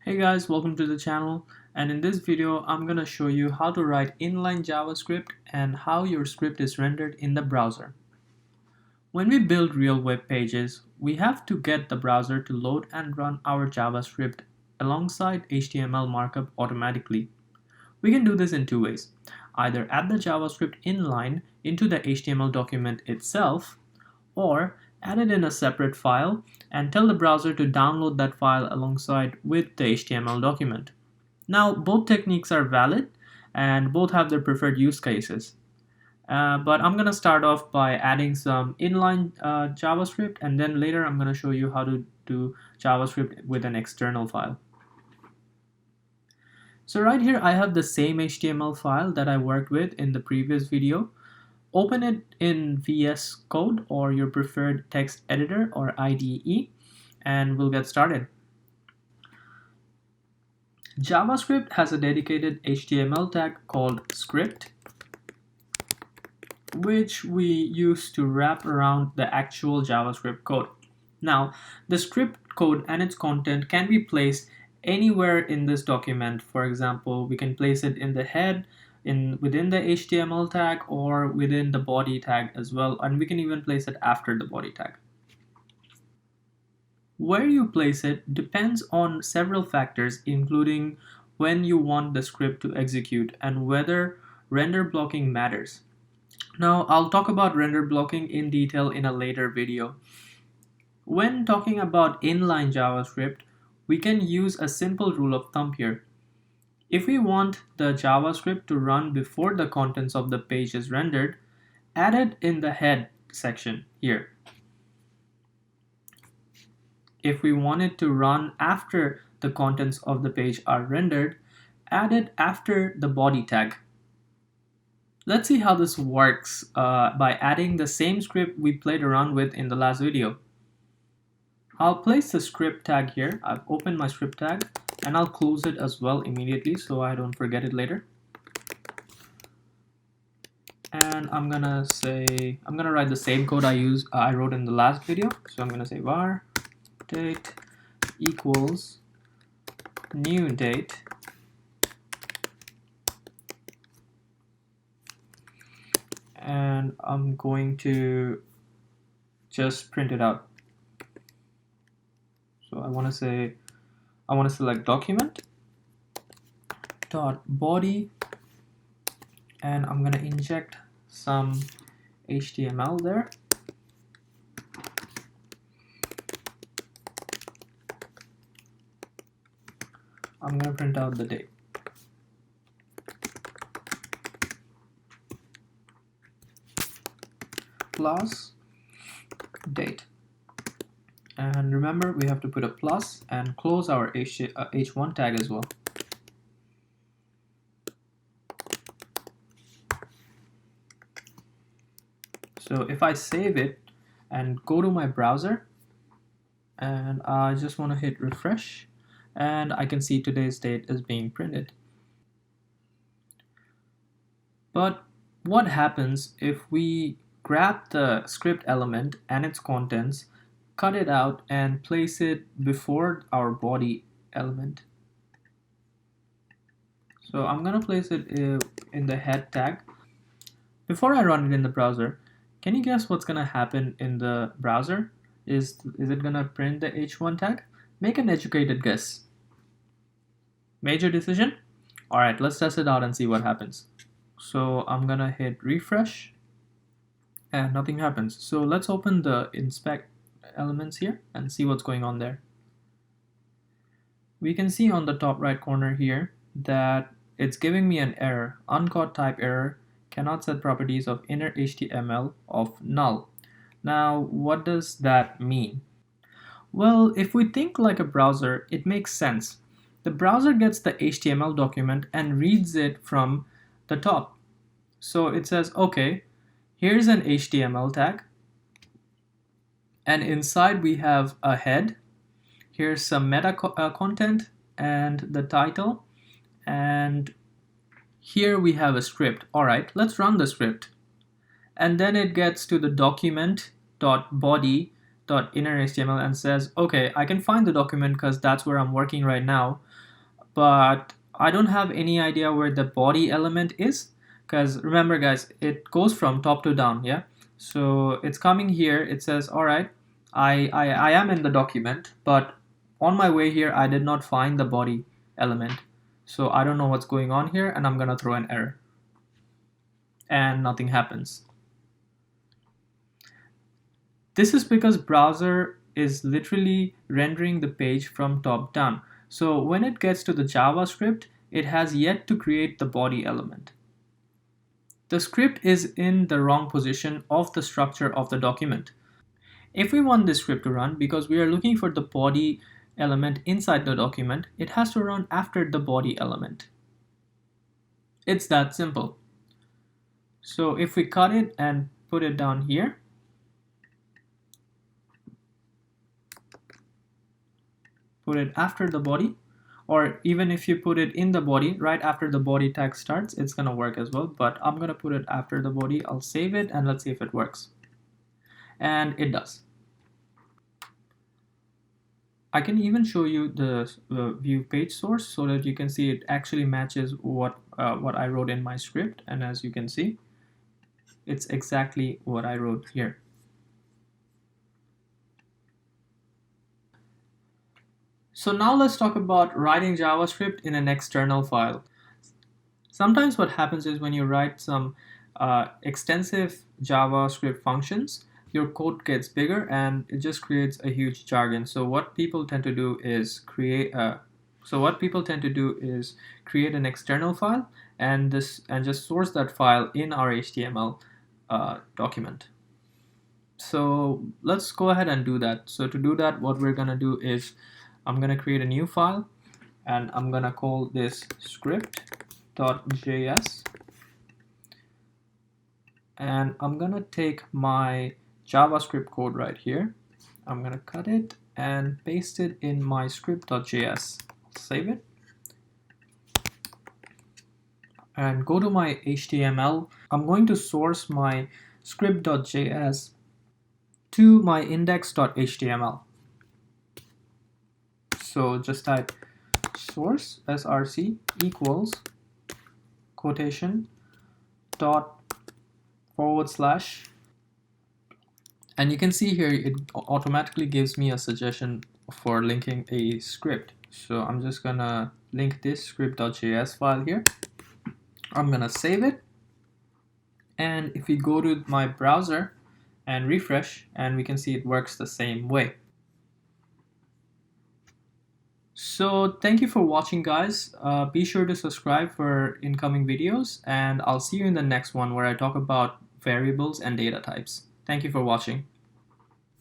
Hey guys, welcome to the channel, and in this video I'm gonna show you how to write inline JavaScript and how your script is rendered in the browser. When we build real web pages, we have to get the browser to load and run our JavaScript alongside HTML markup automatically. We can do this in two ways. Either add the JavaScript inline into the HTML document itself, or add it in a separate file and tell the browser to download that file alongside with the HTML document. Now, both techniques are valid and both have their preferred use cases. But I'm going to start off by adding some inline JavaScript, and then later I'm going to show you how to do JavaScript with an external file. So right here I have the same HTML file that I worked with in the previous video. Open it in VS Code or your preferred text editor or IDE, and we'll get started. JavaScript has a dedicated HTML tag called script, which we use to wrap around the actual JavaScript code. Now, the script code and its content can be placed anywhere in this document. For example, we can place it in the head, within the HTML tag, or within the body tag as well, and we can even place it after the body tag. Where you place it depends on several factors, including when you want the script to execute and whether render blocking matters. Now, I'll talk about render blocking in detail in a later video. When talking about inline JavaScript, we can use a simple rule of thumb here. If we want the JavaScript to run before the contents of the page is rendered, add it in the head section here. If we want it to run after the contents of the page are rendered, add it after the body tag. Let's see how this works by adding the same script we played around with in the last video. I'll place the script tag here. I've opened my script tag, and I'll close it as well immediately so I don't forget it later. And I'm gonna write the same code I wrote in the last video. So I'm gonna say var date equals new date, and I'm going to just print it out. So I want to select document dot body, and I'm going to inject some HTML there. I'm going to print out the date. Plus date. And remember, we have to put a plus and close our h1 tag as well. So if I save it and go to my browser, and I just want to hit refresh, and I can see today's date is being printed. But what happens if we grab the script element and its contents, cut it out, and place it before our body element? So I'm going to place it in the head tag. Before I run it in the browser, can you guess what's going to happen in the browser? Is it going to print the h1 tag? Make an educated guess. Major decision? Alright, let's test it out and see what happens. So I'm going to hit refresh, and nothing happens. So let's open the inspect elements here and see what's going on there. We can see on the top right corner here that it's giving me an error, uncaught type error, cannot set properties of inner HTML of null. Now, what does that mean? Well, if we think like a browser, it makes sense. The browser gets the HTML document and reads it from the top. So it says, okay, here's an HTML tag, and inside we have a head. Here's some meta content and the title, and here we have a script. Alright, let's run the script. And then it gets to the document.body .inner.html and says, okay, I can find the document because that's where I'm working right now, but I don't have any idea where the body element is, because remember guys, it goes from top to down, yeah? So it's coming here, it says, all right, I am in the document, but on my way here, I did not find the body element. So I don't know what's going on here, and I'm gonna throw an error. And nothing happens. This is because browser is literally rendering the page from top down. So when it gets to the JavaScript, it has yet to create the body element. The script is in the wrong position of the structure of the document. If we want this script to run, because we are looking for the body element inside the document, it has to run after the body element. It's that simple. So if we cut it and put it down here, put it after the body, or even if you put it in the body right after the body tag starts, it's gonna work as well, but I'm gonna put it after the body. I'll save it and let's see if it works. And it does. I can even show you the view page source so that you can see it actually matches what I wrote in my script, and as you can see, it's exactly what I wrote here. So now let's talk about writing JavaScript in an external file. Sometimes what happens is when you write some extensive JavaScript functions, your code gets bigger and it just creates a huge jargon. So what people tend to do is create an external file and just source that file in our HTML document. So let's go ahead and do that. So to do that, what we're gonna do is I'm gonna create a new file and I'm gonna call this script.js, and I'm gonna take my JavaScript code right here. I'm gonna cut it and paste it in my script.js. Save it and go to my HTML. I'm going to source my script.js to my index.html. So just type source src equals quotation dot / and you can see here it automatically gives me a suggestion for linking a script. So I'm just gonna link this script.js file here. I'm gonna save it, and if we go to my browser and refresh, and we can see it works the same way. So thank you for watching, guys. Be sure to subscribe for incoming videos, and I'll see you in the next one where I talk about variables and data types. Thank you for watching.